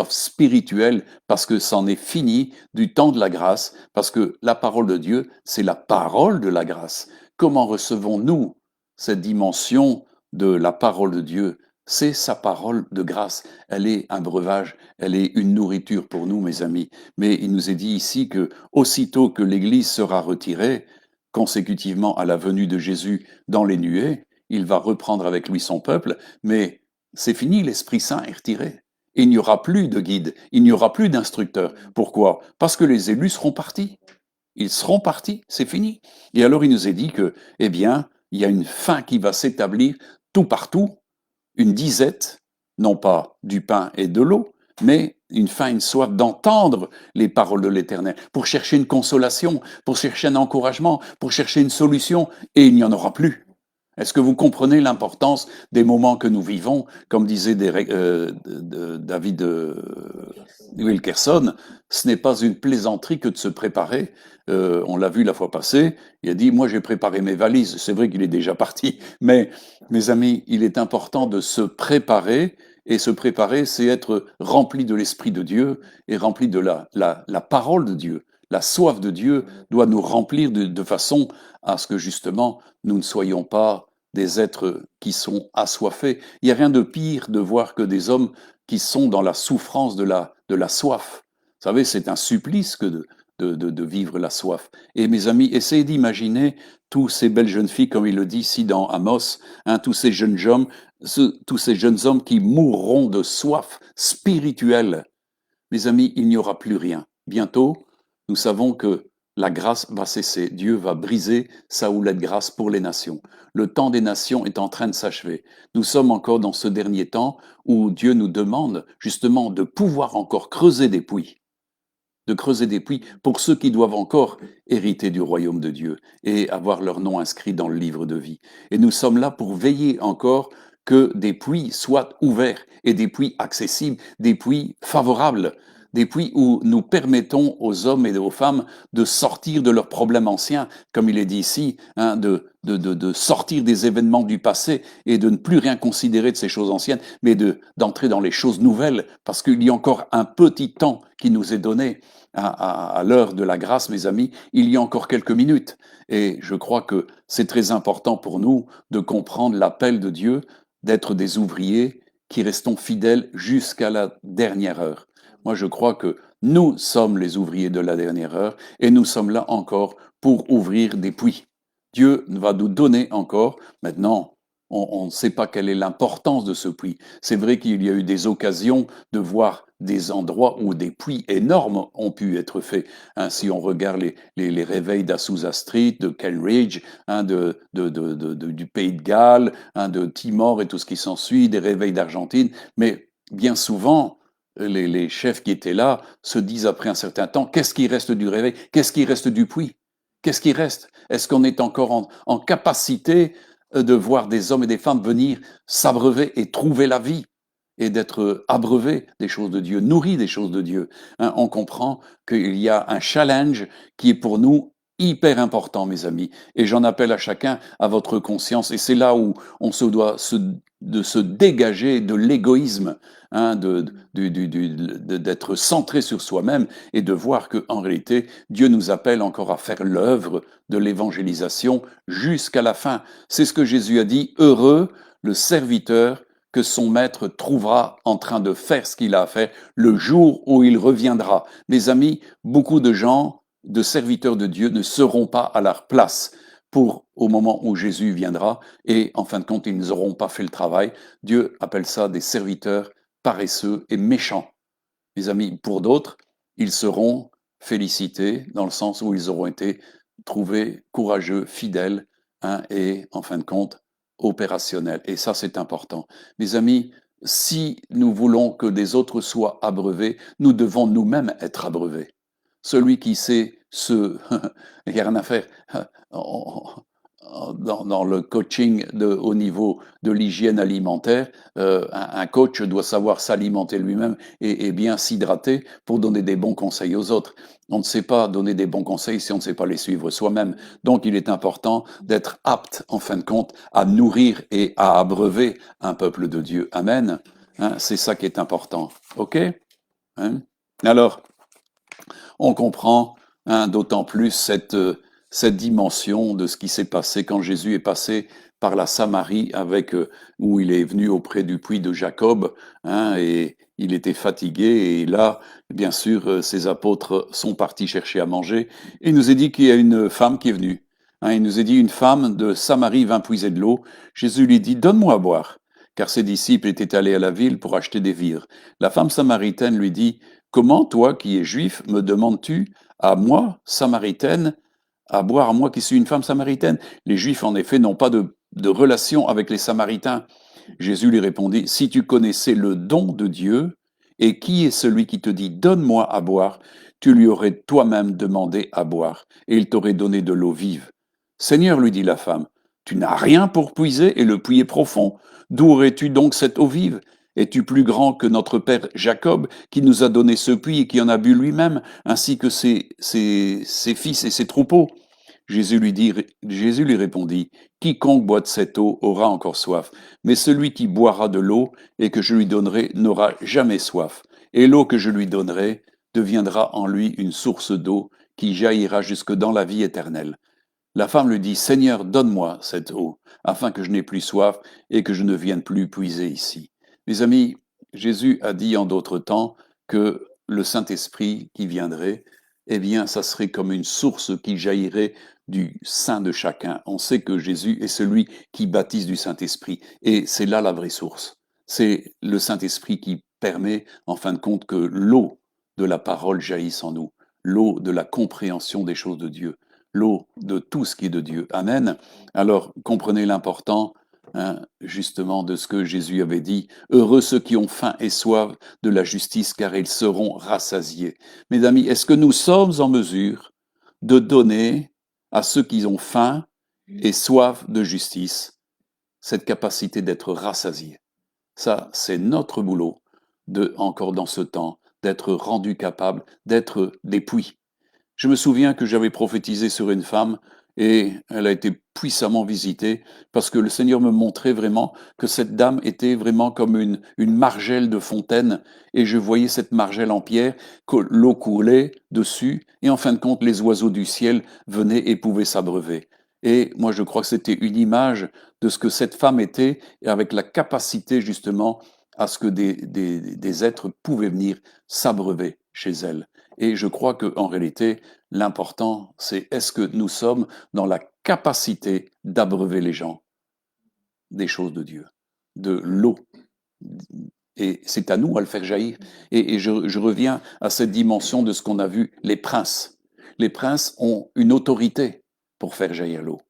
spirituelle, parce que c'en est fini du temps de la grâce, parce que la parole de Dieu, c'est la parole de la grâce. Comment recevons-nous cette dimension de la parole de Dieu? C'est sa parole de grâce. Elle est un breuvage, elle est une nourriture pour nous, mes amis. Mais il nous est dit ici que aussitôt que l'Église sera retirée, consécutivement à la venue de Jésus dans les nuées, il va reprendre avec lui son peuple, mais c'est fini, l'Esprit Saint est retiré. Il n'y aura plus de guide, il n'y aura plus d'instructeur. Pourquoi? Parce que les élus seront partis. Ils seront partis, c'est fini. Et alors il nous est dit que, eh bien, il y a une fin qui va s'établir tout partout, une disette, non pas du pain et de l'eau, mais une faim, une soif d'entendre les paroles de l'Éternel, pour chercher une consolation, pour chercher un encouragement, pour chercher une solution, et il n'y en aura plus. Est-ce que vous comprenez l'importance des moments que nous vivons? Comme disait David Wilkerson, ce n'est pas une plaisanterie que de se préparer. On l'a vu la fois passée, il a dit, moi j'ai préparé mes valises. C'est vrai qu'il est déjà parti, mais mes amis, il est important de se préparer, et se préparer, c'est être rempli de l'Esprit de Dieu et rempli de la parole de Dieu. La soif de Dieu doit nous remplir de façon à ce que justement nous ne soyons pas des êtres qui sont assoiffés. Il n'y a rien de pire de voir que des hommes qui sont dans la souffrance de la soif. Vous savez, c'est un supplice que de vivre la soif. Et mes amis, essayez d'imaginer tous ces belles jeunes filles, comme il le dit ici dans Amos, tous ces jeunes hommes, tous ces jeunes hommes qui mourront de soif spirituelle. Mes amis, il n'y aura plus rien. Bientôt, nous savons que la grâce va cesser. Dieu va briser sa houlette grâce pour les nations. Le temps des nations est en train de s'achever. Nous sommes encore dans ce dernier temps où Dieu nous demande justement de pouvoir encore creuser des puits. De creuser des puits pour ceux qui doivent encore hériter du royaume de Dieu et avoir leur nom inscrit dans le livre de vie. Et nous sommes là pour veiller encore que des puits soient ouverts et des puits accessibles, des puits favorables, des puits où nous permettons aux hommes et aux femmes de sortir de leurs problèmes anciens, comme il est dit ici, de sortir des événements du passé et de ne plus rien considérer de ces choses anciennes, mais d'entrer dans les choses nouvelles, parce qu'il y a encore un petit temps qui nous est donné à l'heure de la grâce, mes amis, il y a encore quelques minutes. Et je crois que c'est très important pour nous de comprendre l'appel de Dieu, d'être des ouvriers qui restons fidèles jusqu'à la dernière heure. Moi, je crois que nous sommes les ouvriers de la dernière heure et nous sommes là encore pour ouvrir des puits. Dieu va nous donner encore, maintenant, on ne sait pas quelle est l'importance de ce puits. C'est vrai qu'il y a eu des occasions de voir des endroits où des puits énormes ont pu être faits. Hein, si on regarde les réveils d'Azusa Street, de Kenridge, hein, du Pays de Galles, hein, de Timor et tout ce qui s'ensuit, des réveils d'Argentine, mais bien souvent, les chefs qui étaient là se disent après un certain temps, qu'est-ce qui reste du réveil? Qu'est-ce qui reste du puits? Qu'est-ce qui reste? Est-ce qu'on est encore en capacité de voir des hommes et des femmes venir s'abreuver et trouver la vie et d'être abreuvés des choses de Dieu, nourris des choses de Dieu? Hein, on comprend qu'il y a un challenge qui est pour nous hyper important, mes amis. Et j'en appelle à chacun à votre conscience. Et c'est là où on se doit de se dégager de l'égoïsme, hein, d'être centré sur soi-même et de voir qu'en réalité, Dieu nous appelle encore à faire l'œuvre de l'évangélisation jusqu'à la fin. C'est ce que Jésus a dit, heureux le serviteur que son maître trouvera en train de faire ce qu'il a à faire le jour où il reviendra. Mes amis, beaucoup de gens, de serviteurs de Dieu, ne seront pas à leur place pour au moment où Jésus viendra et en fin de compte, ils n'auront pas fait le travail. Dieu appelle ça des serviteurs paresseux et méchants. Mes amis, pour d'autres, ils seront félicités dans le sens où ils auront été trouvés courageux, fidèles, hein, et en fin de compte, opérationnels. Et ça, c'est important. Mes amis, si nous voulons que des autres soient abreuvés, nous devons nous-mêmes être abreuvés. Celui qui sait il n'y a rien à faire. Dans le coaching au niveau de l'hygiène alimentaire, un coach doit savoir s'alimenter lui-même et bien s'hydrater pour donner des bons conseils aux autres. On ne sait pas donner des bons conseils si on ne sait pas les suivre soi-même. Donc il est important d'être apte, en fin de compte, à nourrir et à abreuver un peuple de Dieu. Amen. Hein, c'est ça qui est important. OK? Hein? Alors, on comprend, hein, d'autant plus cette dimension de ce qui s'est passé quand Jésus est passé par la Samarie avec où il est venu auprès du puits de Jacob, hein, et il était fatigué et là, bien sûr, ses apôtres sont partis chercher à manger. Il nous est dit qu'il y a une femme qui est venue. Hein, il nous est dit une femme de Samarie vint puiser de l'eau. Jésus lui dit donne-moi à boire, car ses disciples étaient allés à la ville pour acheter des vivres. La femme samaritaine lui dit comment, toi qui es juif, me demandes-tu, à moi, samaritaine, à boire, à moi qui suis une femme samaritaine? Les Juifs, en effet, n'ont pas de relation avec les Samaritains. Jésus lui répondit, si tu connaissais le don de Dieu, et qui est celui qui te dit, donne-moi à boire, tu lui aurais toi-même demandé à boire, et il t'aurait donné de l'eau vive. Seigneur, lui dit la femme, tu n'as rien pour puiser, et le puits est profond. D'où aurais-tu donc cette eau vive? Es-tu plus grand que notre père Jacob, qui nous a donné ce puits et qui en a bu lui-même, ainsi que ses fils et ses troupeaux? Jésus lui répondit, quiconque boit de cette eau aura encore soif, mais celui qui boira de l'eau et que je lui donnerai n'aura jamais soif. Et l'eau que je lui donnerai deviendra en lui une source d'eau qui jaillira jusque dans la vie éternelle. La femme lui dit, Seigneur, donne-moi cette eau, afin que je n'ai plus soif et que je ne vienne plus puiser ici. Mes amis, Jésus a dit en d'autres temps que le Saint-Esprit qui viendrait, eh bien, ça serait comme une source qui jaillirait du sein de chacun. On sait que Jésus est celui qui baptise du Saint-Esprit, et c'est là la vraie source. C'est le Saint-Esprit qui permet, en fin de compte, que l'eau de la parole jaillisse en nous, l'eau de la compréhension des choses de Dieu, l'eau de tout ce qui est de Dieu. Amen. Alors, comprenez l'important, hein, justement, de ce que Jésus avait dit. Heureux ceux qui ont faim et soif de la justice, car ils seront rassasiés. Mes amis, est-ce que nous sommes en mesure de donner à ceux qui ont faim et soif de justice cette capacité d'être rassasiés? Ça, c'est notre boulot, encore dans ce temps, d'être rendu capable d'être des puits. Je me souviens que j'avais prophétisé sur une femme et elle a été puissamment visitée parce que le Seigneur me montrait vraiment que cette dame était vraiment comme une margelle de fontaine et je voyais cette margelle en pierre, que l'eau coulait dessus et en fin de compte les oiseaux du ciel venaient et pouvaient s'abreuver. Et moi je crois que c'était une image de ce que cette femme était et avec la capacité justement à ce que des êtres pouvaient venir s'abreuver chez elle. Et je crois qu'en réalité, l'important, c'est est-ce que nous sommes dans la capacité d'abreuver les gens? des choses de Dieu, de l'eau. Et c'est à nous à le faire jaillir. Et je reviens à cette dimension de ce qu'on a vu, les princes. Les princes ont une autorité pour faire jaillir l'eau.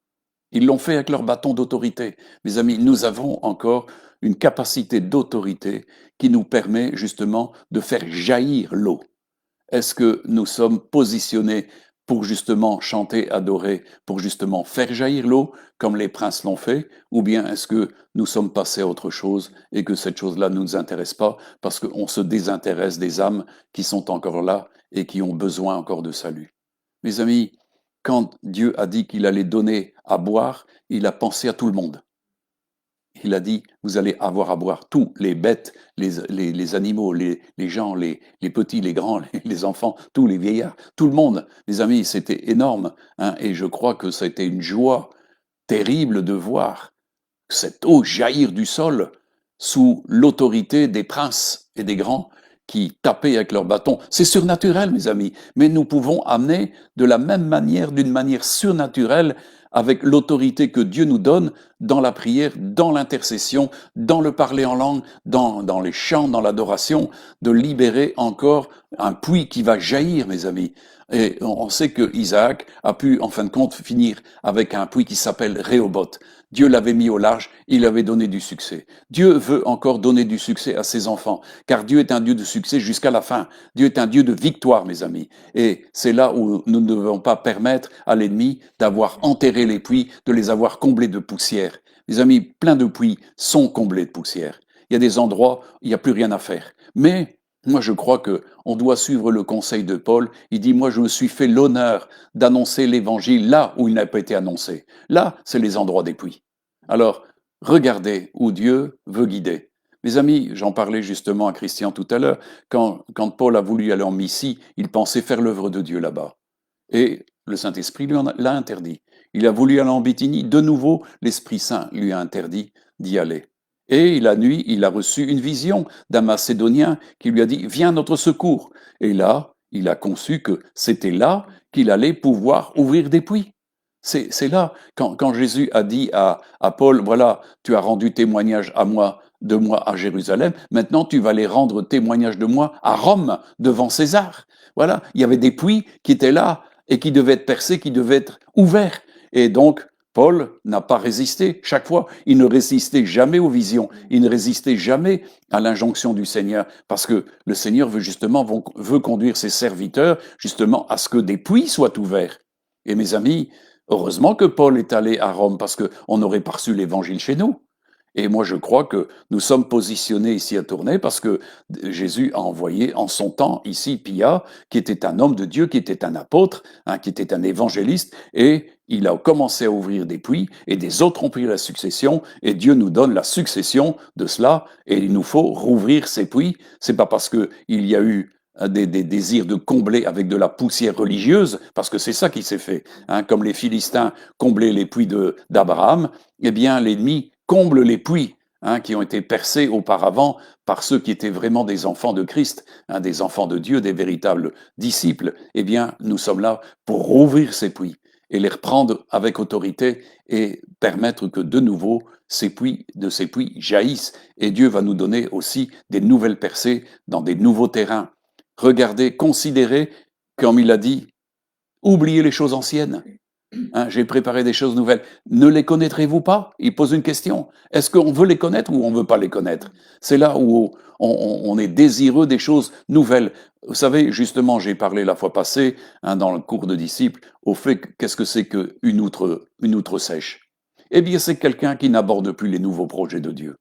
Ils l'ont fait avec leur bâton d'autorité. Mes amis, nous avons encore une capacité d'autorité qui nous permet justement de faire jaillir l'eau. Est-ce que nous sommes positionnés pour justement chanter, adorer, pour justement faire jaillir l'eau, comme les princes l'ont fait, ou bien est-ce que nous sommes passés à autre chose et que cette chose-là ne nous intéresse pas parce qu'on se désintéresse des âmes qui sont encore là et qui ont besoin encore de salut? Mes amis, quand Dieu a dit qu'il allait donner à boire, il a pensé à tout le monde. Il a dit, vous allez avoir à boire, tous les bêtes, les animaux, les gens, les petits, les grands, les enfants, tous les vieillards, tout le monde. Mes amis, c'était énorme, hein, et je crois que ça a été une joie terrible de voir cette eau jaillir du sol sous l'autorité des princes et des grands qui tapaient avec leurs bâtons. C'est surnaturel, mes amis, mais nous pouvons amener de la même manière, d'une manière surnaturelle, avec l'autorité que Dieu nous donne dans la prière, dans l'intercession, dans le parler en langue, dans les chants, dans l'adoration, de libérer encore un puits qui va jaillir, mes amis. Et on sait que Isaac a pu, en fin de compte, finir avec un puits qui s'appelle Rehoboth. Dieu l'avait mis au large, il avait donné du succès. Dieu veut encore donner du succès à ses enfants, car Dieu est un Dieu de succès jusqu'à la fin. Dieu est un Dieu de victoire, mes amis. Et c'est là où nous ne devons pas permettre à l'ennemi d'avoir enterré les puits, de les avoir comblés de poussière. Mes amis, plein de puits sont comblés de poussière. Il y a des endroits où il n'y a plus rien à faire. Mais moi, je crois que on doit suivre le conseil de Paul. Il dit, moi, je me suis fait l'honneur d'annoncer l'évangile là où il n'a pas été annoncé. Là, c'est les endroits des puits. Alors, regardez où Dieu veut guider. Mes amis, j'en parlais justement à Christian tout à l'heure, quand Paul a voulu aller en Mysie, il pensait faire l'œuvre de Dieu là-bas. Et le Saint-Esprit l'a interdit. Il a voulu aller en Bithynie, de nouveau, l'Esprit Saint lui a interdit d'y aller. Et la nuit, il a reçu une vision d'un Macédonien qui lui a dit, viens à notre secours. Et là, il a conçu que c'était là qu'il allait pouvoir ouvrir des puits. C'est là, quand Jésus a dit à Paul, voilà, tu as rendu témoignage de moi à Jérusalem, maintenant tu vas aller rendre témoignage de moi à Rome, devant César. Voilà, il y avait des puits qui étaient là et qui devaient être percés, qui devaient être ouverts. Et donc, Paul n'a pas résisté chaque fois. Il ne résistait jamais aux visions. Il ne résistait jamais à l'injonction du Seigneur. Parce que le Seigneur veut conduire ses serviteurs justement à ce que des puits soient ouverts. Et mes amis, heureusement que Paul est allé à Rome parce qu'on n'aurait pas reçu l'évangile chez nous. Et moi, je crois que nous sommes positionnés ici à Tournai parce que Jésus a envoyé en son temps ici Pia, qui était un homme de Dieu, qui était un apôtre, hein, qui était un évangéliste, et il a commencé à ouvrir des puits, et des autres ont pris la succession, et Dieu nous donne la succession de cela, et il nous faut rouvrir ces puits. C'est pas parce que il y a eu des désirs de combler avec de la poussière religieuse, parce que c'est ça qui s'est fait. Hein, comme les Philistins comblaient les puits d'Abraham, eh bien l'ennemi comble les puits, hein, qui ont été percés auparavant par ceux qui étaient vraiment des enfants de Christ, hein, des enfants de Dieu, des véritables disciples. Eh bien, nous sommes là pour rouvrir ces puits et les reprendre avec autorité et permettre que de nouveau de ces puits jaillissent. Et Dieu va nous donner aussi des nouvelles percées dans des nouveaux terrains. Regardez, considérez, comme il a dit, oubliez les choses anciennes. Hein, j'ai préparé des choses nouvelles. Ne les connaîtrez-vous pas? Il pose une question. Est-ce qu'on veut les connaître ou on ne veut pas les connaître? C'est là où on est désireux des choses nouvelles. Vous savez, justement, j'ai parlé la fois passée, hein, dans le cours de disciples, au fait qu'est-ce que c'est qu'une outre sèche? Eh bien, c'est quelqu'un qui n'aborde plus les nouveaux projets de Dieu.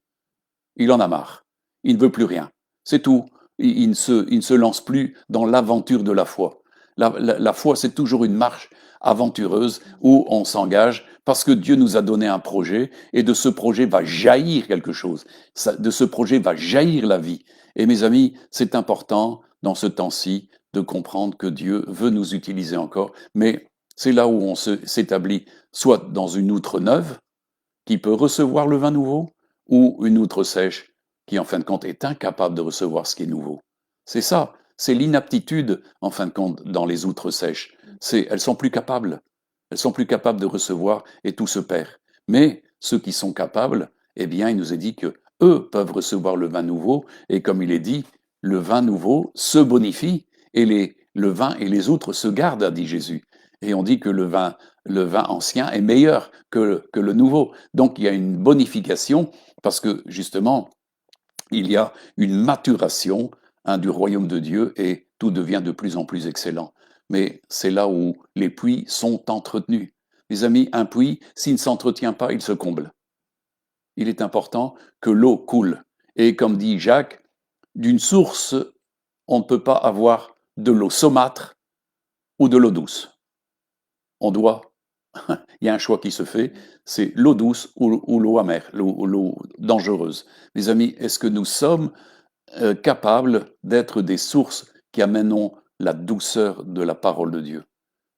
Il en a marre. Il ne veut plus rien. C'est tout. Il ne se lance plus dans l'aventure de la foi. La foi, c'est toujours une marche aventureuse où on s'engage parce que Dieu nous a donné un projet et de ce projet va jaillir quelque chose. De ce projet va jaillir la vie. Et mes amis, c'est important dans ce temps-ci de comprendre que Dieu veut nous utiliser encore, mais c'est là où on s'établit soit dans une outre neuve qui peut recevoir le vin nouveau ou une outre sèche qui en fin de compte est incapable de recevoir ce qui est nouveau. C'est ça, c'est l'inaptitude en fin de compte dans les outres sèches. Elles sont plus capables. Elles sont plus capables de recevoir et tout se perd. Mais ceux qui sont capables, eh bien, il nous est dit que eux peuvent recevoir le vin nouveau, et comme il est dit, le vin nouveau se bonifie, et le vin et les outres se gardent, a dit Jésus. Et on dit que le vin ancien est meilleur que le nouveau. Donc il y a une bonification, parce que justement, il y a une maturation du royaume de Dieu, et tout devient de plus en plus excellent. Mais c'est là où les puits sont entretenus. Mes amis, un puits, s'il ne s'entretient pas, il se comble. Il est important que l'eau coule. Et comme dit Jacques, d'une source, on ne peut pas avoir de l'eau saumâtre ou de l'eau douce. On doit, il y a un choix qui se fait, c'est l'eau douce ou l'eau amère, l'eau dangereuse. Mes amis, est-ce que nous sommes capables d'être des sources qui amènent la douceur de la parole de Dieu,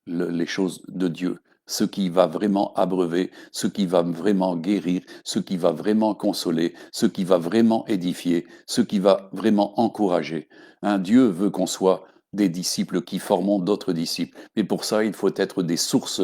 les choses de Dieu, ce qui va vraiment abreuver, ce qui va vraiment guérir, ce qui va vraiment consoler, ce qui va vraiment édifier, ce qui va vraiment encourager. Dieu veut qu'on soit des disciples qui formons d'autres disciples. Mais pour ça, il faut être des sources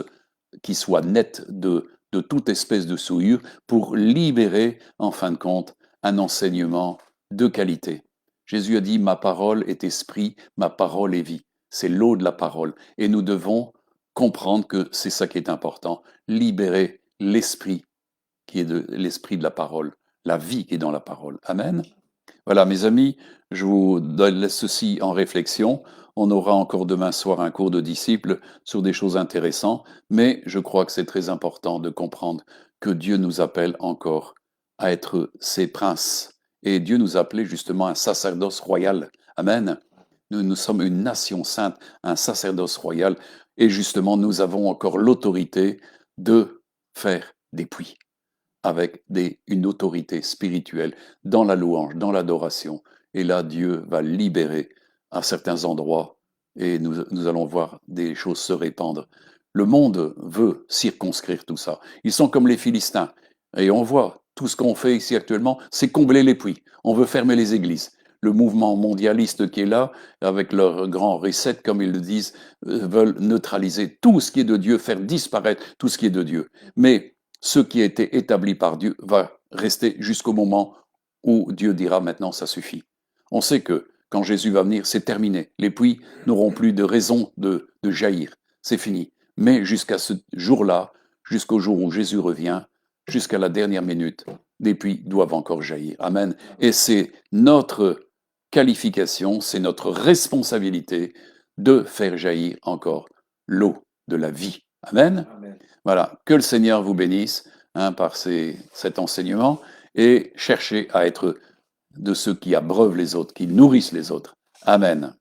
qui soient nettes de toute espèce de souillure pour libérer, en fin de compte, un enseignement de qualité. Jésus a dit, ma parole est esprit, ma parole est vie. C'est l'eau de la parole. Et nous devons comprendre que c'est ça qui est important. Libérer l'esprit, qui est l'esprit de la parole, la vie qui est dans la parole. Amen. Voilà, mes amis, je vous laisse ceci en réflexion. On aura encore demain soir un cours de disciples sur des choses intéressantes, mais je crois que c'est très important de comprendre que Dieu nous appelle encore à être ses princes. Et Dieu nous a appelés justement un sacerdoce royal. Amen. Nous sommes une nation sainte, un sacerdoce royal, et justement, nous avons encore l'autorité de faire des puits avec une autorité spirituelle dans la louange, dans l'adoration. Et là, Dieu va libérer à certains endroits et nous allons voir des choses se répandre. Le monde veut circonscrire tout ça. Ils sont comme les Philistins. Et on voit tout ce qu'on fait ici actuellement, c'est combler les puits. On veut fermer les églises. Le mouvement mondialiste qui est là, avec leur grand reset, comme ils le disent, veulent neutraliser tout ce qui est de Dieu, faire disparaître tout ce qui est de Dieu. Mais ce qui a été établi par Dieu va rester jusqu'au moment où Dieu dira maintenant ça suffit. On sait que quand Jésus va venir, c'est terminé. Les puits n'auront plus de raison de jaillir. C'est fini. Mais jusqu'à ce jour-là, jusqu'au jour où Jésus revient, jusqu'à la dernière minute, des puits doivent encore jaillir. Amen. Et c'est notre qualification, c'est notre responsabilité de faire jaillir encore l'eau de la vie. Amen. Amen. Voilà, que le Seigneur vous bénisse par cet enseignement, et cherchez à être de ceux qui abreuvent les autres, qui nourrissent les autres. Amen.